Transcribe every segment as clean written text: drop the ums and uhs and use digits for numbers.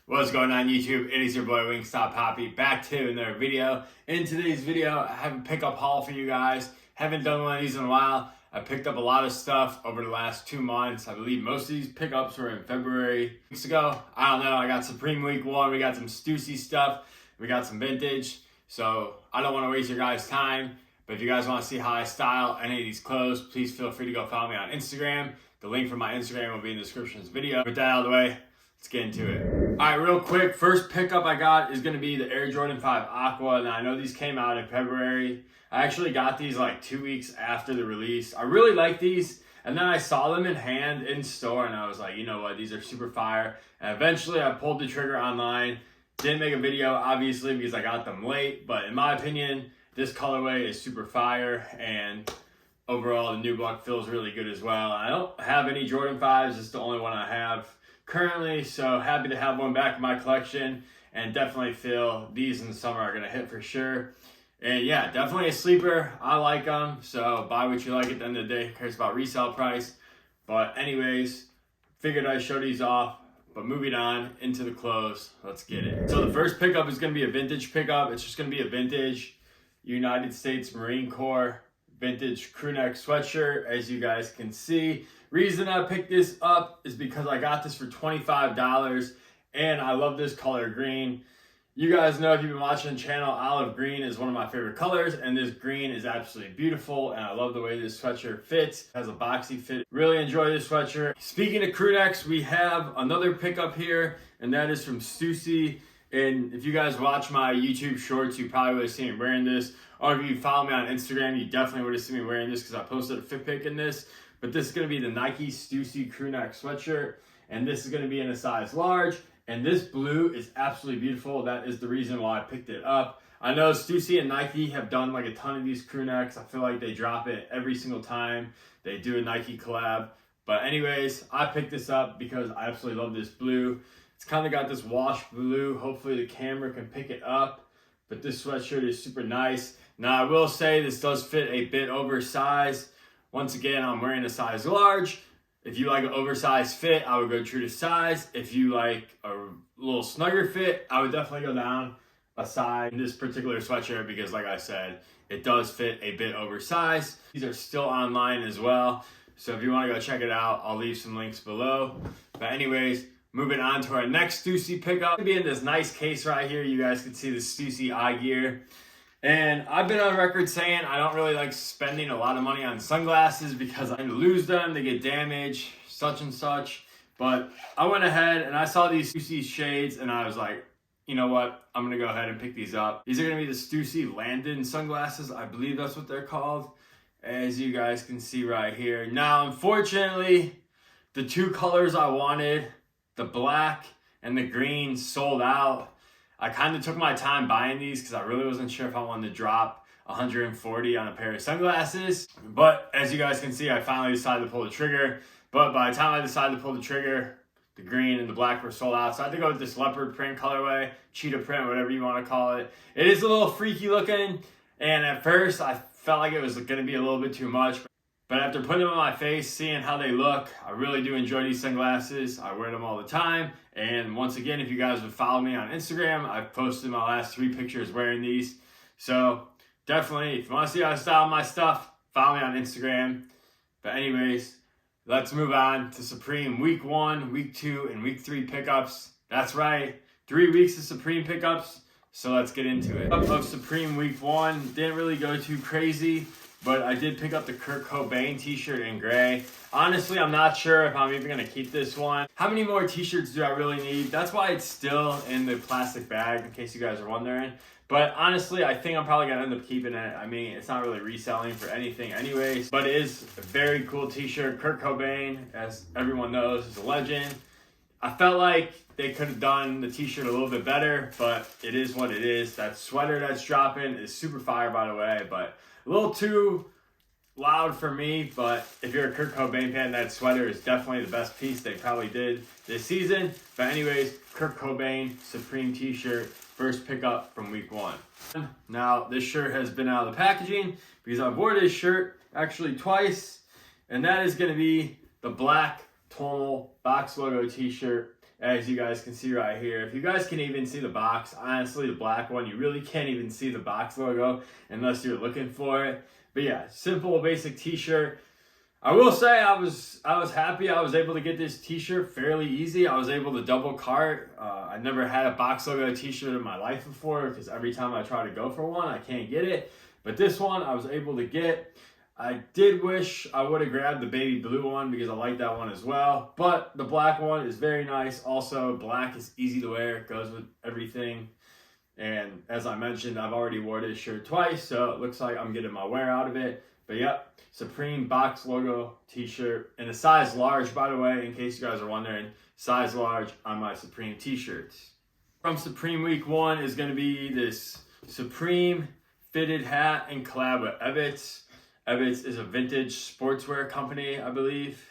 What's going on YouTube? It is your boy Wingstop Poppy back to another video. In today's video, I have a pickup haul for you guys. Haven't done one of these in a while. I picked up a lot of stuff over the last 2 months. I believe most of these pickups were in February. Weeks ago, I don't know. I got Supreme Week 1. We got some Stussy stuff. We got some vintage. So I don't want to waste your guys' time. But if you guys want to see how I style any of these clothes, please feel free to go follow me on Instagram. The link for my Instagram will be in the description of this video. With that out of the way, let's get into it. All right, real quick, first pickup I got is going to be the Air Jordan 5 Aqua. Now, I know these came out in February. I actually got these like 2 weeks after the release. I really like these. And then I saw them in hand in store and I was like, you know what, these are super fire. And eventually I pulled the trigger online. Didn't make a video, obviously, because I got them late. But in my opinion, this colorway is super fire. And overall, the new look feels really good as well. I don't have any Jordan 5s. It's the only one I have currently, so happy to have one back in my collection, and definitely feel these in the summer are gonna hit for sure. And yeah, definitely a sleeper. I like them, so buy what you like at the end of the day. Who cares about resale price? But anyways, figured I'd show these off. But moving on into the clothes, let's get it. So the first pickup is gonna be a vintage pickup. It's just gonna be a vintage United States Marine Corps vintage crewneck sweatshirt, as you guys can see. Reason I picked this up is because I got this for $25 and I love this color green. You guys know, if you've been watching the channel, olive green is one of my favorite colors, and this green is absolutely beautiful, and I love the way this sweatshirt fits. It has a boxy fit. Really enjoy this sweatshirt. Speaking of crewnecks, we have another pickup here, and that is from Stussy. And if you guys watch my YouTube shorts, you probably would have seen me wearing this. Or if you follow me on Instagram, you definitely would have seen me wearing this because I posted a fit pic in this. But this is going to be the Nike Stussy crewneck sweatshirt. And this is going to be in a size large. And this blue is absolutely beautiful. That is the reason why I picked it up. I know Stussy and Nike have done like a ton of these crewnecks. I feel like they drop it every single time they do a Nike collab. But anyways, I picked this up because I absolutely love this blue. It's kind of got this wash blue. Hopefully the camera can pick it up. But this sweatshirt is super nice. Now, I will say this does fit a bit oversized. Once again, I'm wearing a size large. If you like an oversized fit, I would go true to size. If you like a little snugger fit, I would definitely go down a size in this particular sweatshirt because, like I said, it does fit a bit oversized. These are still online as well. So if you want to go check it out, I'll leave some links below. But anyways, moving on to our next Stussy pickup. It'll be in this nice case right here. You guys can see the Stussy eye gear. And I've been on record saying I don't really like spending a lot of money on sunglasses because I lose them, they get damaged, such and such. But I went ahead and I saw these Stussy shades and I was like, you know what? I'm gonna go ahead and pick these up. These are gonna be the Stussy Landon sunglasses. I believe that's what they're called, as you guys can see right here. Now, unfortunately, the two colors I wanted, the black and the green, sold out. I kind of took my time buying these because I really wasn't sure if I wanted to drop $140 on a pair of sunglasses. But as you guys can see, I finally decided to pull the trigger. But by the time I decided to pull the trigger, the green and the black were sold out. So I had to go with this leopard print colorway, cheetah print, whatever you want to call it. It is a little freaky looking. And at first, I felt like it was going to be a little bit too much. But after putting them on my face, seeing how they look, I really do enjoy these sunglasses. I wear them all the time. And once again, if you guys would follow me on Instagram, I've posted my last 3 pictures wearing these. So definitely, if you want to see how I style my stuff, follow me on Instagram. But anyways, let's move on to Supreme Week 1, Week 2, and Week 3 pickups. That's right, 3 weeks of Supreme pickups. So let's get into it. Of Supreme Week 1, didn't really go too crazy. But I did pick up the Kurt Cobain t-shirt in gray. Honestly, I'm not sure if I'm even going to keep this one. How many more t-shirts do I really need? That's why it's still in the plastic bag, in case you guys are wondering. But honestly, I think I'm probably going to end up keeping it. I mean, it's not really reselling for anything anyways. But it is a very cool t-shirt. Kurt Cobain, as everyone knows, is a legend. I felt like they could have done the t-shirt a little bit better, but it is what it is. That sweater that's dropping is super fire, by the way, but a little too loud for me. But if you're a Kurt Cobain fan, that sweater is definitely the best piece they probably did this season. But anyways, Kurt Cobain Supreme t-shirt, first pickup from Week 1. Now, this shirt has been out of the packaging because I've worn this shirt actually twice, and that is going to be the black tonal box logo t-shirt. as you guys can see right here. If you guys can even see the box, honestly, the black one, you really can't even see the box logo unless you're looking for it. But yeah, simple, basic t-shirt. I will say I was happy I was able to get this t-shirt fairly easy. I was able to double cart. I never had a box logo t-shirt in my life before because every time I try to go for one, I can't get it. But this one I was able to get. I did wish I would have grabbed the baby blue one because I like that one as well. But the black one is very nice. Also, black is easy to wear. It goes with everything. And as I mentioned, I've already wore this shirt twice, so it looks like I'm getting my wear out of it. But yep, Supreme box logo t-shirt in a size large, by the way, in case you guys are wondering, size large on my Supreme t-shirts. From Supreme week 1 is going to be this Supreme fitted hat in collab with Ebbets. Ebbets is a vintage sportswear company, I believe.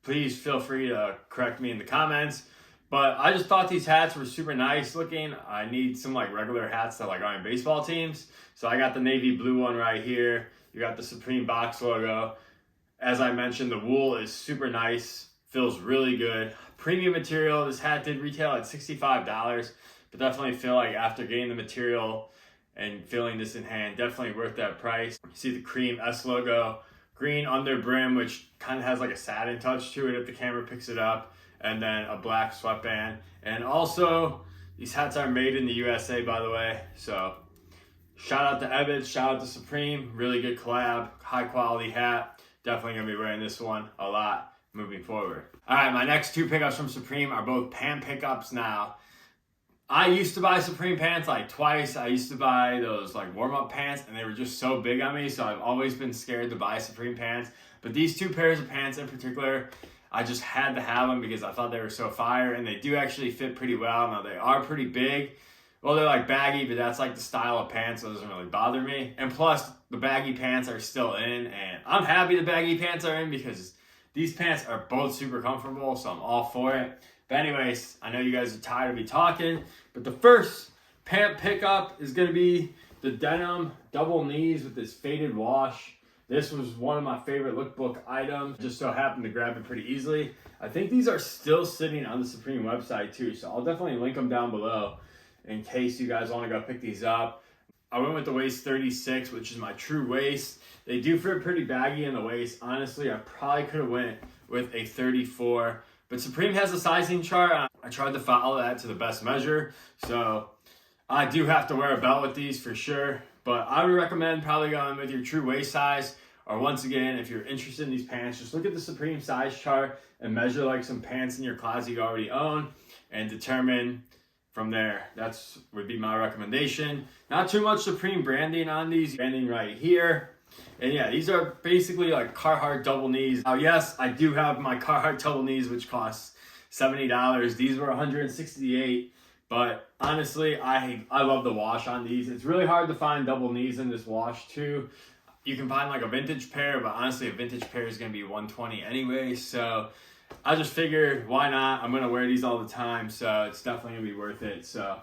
Please feel free to correct me in the comments. But I just thought these hats were super nice looking. I need some like regular hats that like are on baseball teams. So I got the navy blue one right here. You got the Supreme box logo. As I mentioned, the wool is super nice. Feels really good. Premium material. This hat did retail at $65. But definitely feel like after getting the material and feeling this in hand, definitely worth that price. You see the cream S logo, green under brim, which kind of has like a satin touch to it if the camera picks it up, and then a black sweatband. And also, these hats are made in the USA, by the way. So shout out to Ebbets, shout out to Supreme, really good collab, high quality hat. Definitely gonna be wearing this one a lot moving forward. All right, my next 2 pickups from Supreme are both pant pickups now. I used to buy Supreme pants like twice. I used to buy those like warm-up pants and they were just so big on me, so I've always been scared to buy Supreme pants. But these 2 pairs of pants in particular, I just had to have them because I thought they were so fire, and they do actually fit pretty well. Now they are pretty big. Well, they're like baggy, but that's like the style of pants, so it doesn't really bother me. And plus, the baggy pants are still in, and I'm happy the baggy pants are in because these pants are both super comfortable, so I'm all for it. But anyways, I know you guys are tired of me talking, but the first pant pickup is going to be the denim double knees with this faded wash. This was one of my favorite lookbook items. Just so happened to grab it pretty easily. I think these are still sitting on the Supreme website too, so I'll definitely link them down below in case you guys want to go pick these up. I went with the waist 36, which is my true waist. They do fit pretty baggy in the waist. Honestly, I probably could have went with a 34. But Supreme has a sizing chart. I tried to follow that to the best measure. So I do have to wear a belt with these for sure. But I would recommend probably going with your true waist size. Or once again, if you're interested in these pants, just look at the Supreme size chart and measure like some pants in your closet you already own and determine from there. That's would be my recommendation. Not too much Supreme branding on these. Branding right here. And yeah, these are basically like Carhartt double knees. Now, yes, I do have my Carhartt double knees, which costs $70. These were $168. But honestly, I love the wash on these. It's really hard to find double knees in this wash too. You can find like a vintage pair, but honestly, a vintage pair is going to be $120 anyway. So I just figured, why not? I'm going to wear these all the time, so it's definitely going to be worth it. So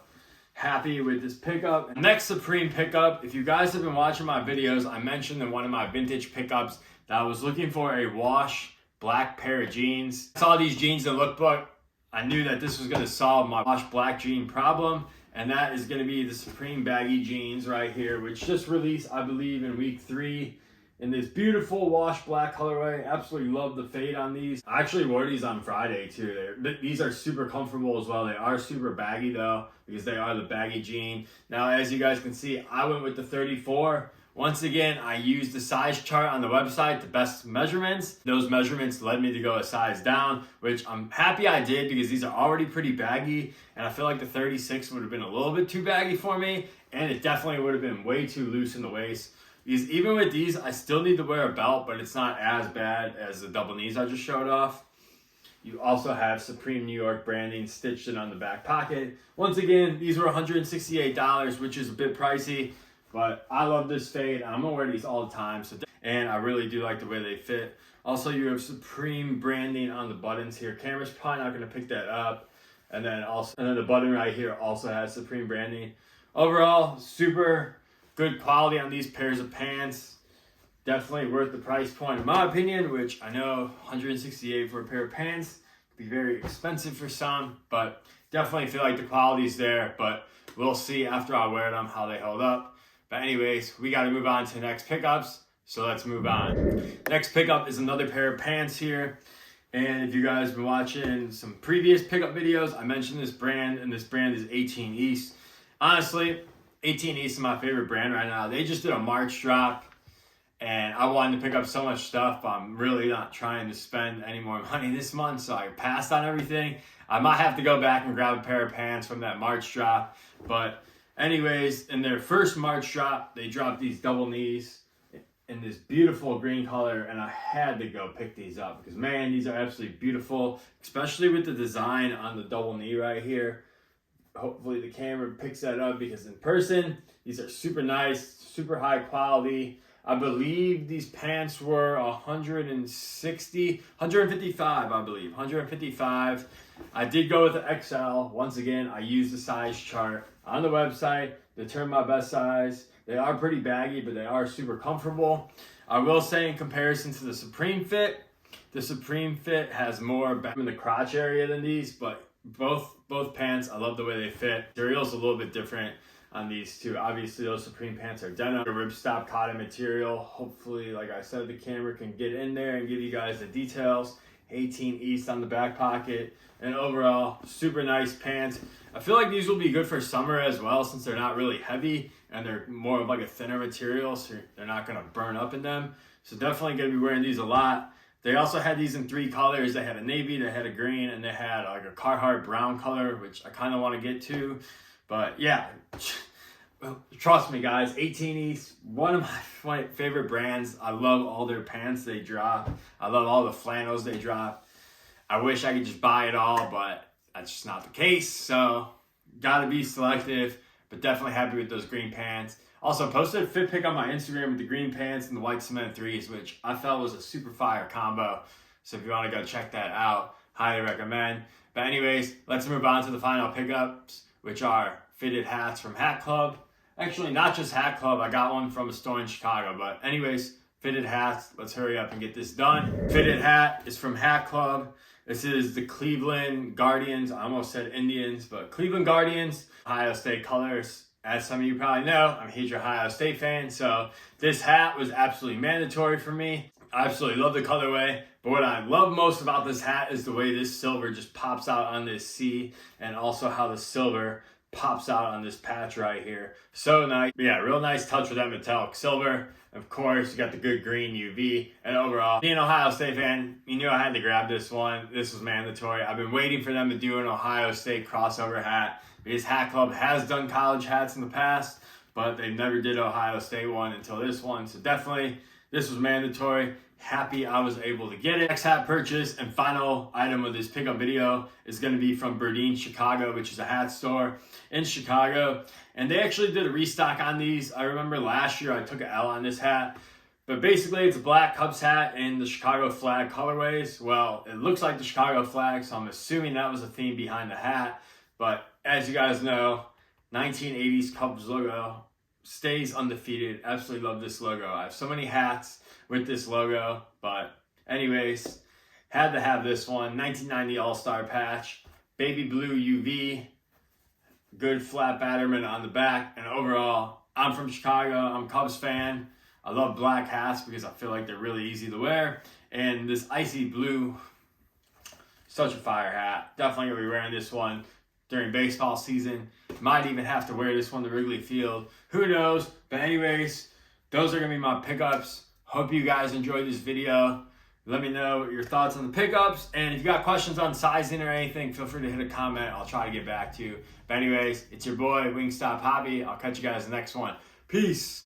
happy with this pickup. Next Supreme pickup, if you guys have been watching my videos, I mentioned in one of my vintage pickups that I was looking for a wash black pair of jeans. I saw these jeans in the lookbook. I knew that this was going to solve my wash black jean problem, and that is going to be the Supreme baggy jeans right here, which just released, I believe, in week 3 in this beautiful wash black colorway. Absolutely love the fade on these. I actually wore these on Friday too. These are super comfortable as well. They are super baggy though, because they are the baggy jean. Now, as you guys can see, I went with the 34. Once again, I used the size chart on the website, the best measurements. Those measurements led me to go a size down, which I'm happy I did because these are already pretty baggy, and I feel like the 36 would have been a little bit too baggy for me, and it definitely would have been way too loose in the waist. Because even with these, I still need to wear a belt, but it's not as bad as the double knees I just showed off. You also have Supreme New York branding stitched in on the back pocket. Once again, these were $168, which is a bit pricey, but I love this fade. I'm gonna wear these all the time, and I really do like the way they fit. Also, you have Supreme branding on the buttons here. Camera's probably not gonna pick that up. And then the button right here also has Supreme branding. Overall, super good quality on these pairs of pants. Definitely worth the price point in my opinion, which I know $168 for a pair of pants be very expensive for some, but definitely feel like the quality's there, but we'll see after I wear them how they hold up. But anyways, we got to move on to the next pickups, so let's move on. Next pickup is another pair of pants here. And if you guys have been watching some previous pickup videos, I mentioned this brand, and this brand is 18 East. Honestly, 18 East is my favorite brand right now. They just did a March drop, and I wanted to pick up so much stuff, but I'm really not trying to spend any more money this month, so I passed on everything. I might have to go back and grab a pair of pants from that March drop. But anyways, in their first March drop, they dropped these double knees in this beautiful green color, and I had to go pick these up because, man, these are absolutely beautiful, especially with the design on the double knee right here. Hopefully the camera picks that up because in person, these are super nice, super high quality. I believe these pants were 155, I believe, 155. I did go with the XL. Once again, I used the size chart on the website, determined my best size. They are pretty baggy, but they are super comfortable. I will say in comparison to the Supreme Fit, the Supreme Fit has more back in the crotch area than these, but both pants, I love the way they fit. Material's a little bit different on these two. Obviously, those Supreme pants are denim, a ripstop cotton material. Hopefully, like I said, the camera can get in there and give you guys the details. 18 East on the back pocket, and overall, super nice pants. I feel like these will be good for summer as well, since they're not really heavy and they're more of like a thinner material, so they're not gonna burn up in them. So definitely gonna be wearing these a lot. They also had these in 3 colors. They had a navy, they had a green, and they had like a Carhartt brown color, which I kind of want to get to. But yeah, trust me guys, 18 East, one of my favorite brands. I love all their pants they drop. I love all the flannels they drop. I wish I could just buy it all, but that's just not the case. So gotta be selective, but definitely happy with those green pants. Also posted a fit pic on my Instagram with the green pants and the white cement 3s, which I felt was a super fire combo. So if you want to go check that out, highly recommend. But anyways, let's move on to the final pickups, which are fitted hats from Hat Club. Actually, not just Hat Club. I got one from a store in Chicago. But anyways, fitted hats. Let's hurry up and get this done. Fitted hat is from Hat Club. This is the Cleveland Guardians. I almost said Indians, but Cleveland Guardians. Ohio State colors. As some of you probably know, I'm a huge Ohio State fan, so this hat was absolutely mandatory for me. I absolutely love the colorway, but what I love most about this hat is the way this silver just pops out on this C, and also how the silver pops out on this patch right here. So nice. Yeah, real nice touch with that metallic silver. Of course, you got the good green UV, and overall, being an Ohio State fan, you knew I had to grab this one. This was mandatory. I've been waiting for them to do an Ohio State crossover hat, because Hat Club has done college hats in the past, but they never did Ohio State one until this one. So definitely, this was mandatory. Happy I was able to get it. Next hat purchase and final item of this pickup video is going to be from Burdine Chicago, which is a hat store in Chicago. And they actually did a restock on these. I remember last year I took an L on this hat. But basically, it's a black Cubs hat in the Chicago flag colorways. Well, it looks like the Chicago flag, so I'm assuming that was the theme behind the hat. But as you guys know, 1980s Cubs logo stays undefeated. Absolutely love this logo. I have so many hats with this logo. But anyways, had to have this one. 1990 All-Star patch. Baby blue UV. Good flat batterman on the back. And overall, I'm from Chicago. I'm a Cubs fan. I love black hats because I feel like they're really easy to wear. And this icy blue, such a fire hat. Definitely going to be wearing this one during baseball season. Might even have to wear this one to Wrigley Field. Who knows? But anyways, those are going to be my pickups. Hope you guys enjoyed this video. Let me know your thoughts on the pickups. And if you got questions on sizing or anything, feel free to hit a comment. I'll try to get back to you. But anyways, it's your boy, Wingstop Hobby. I'll catch you guys in the next one. Peace.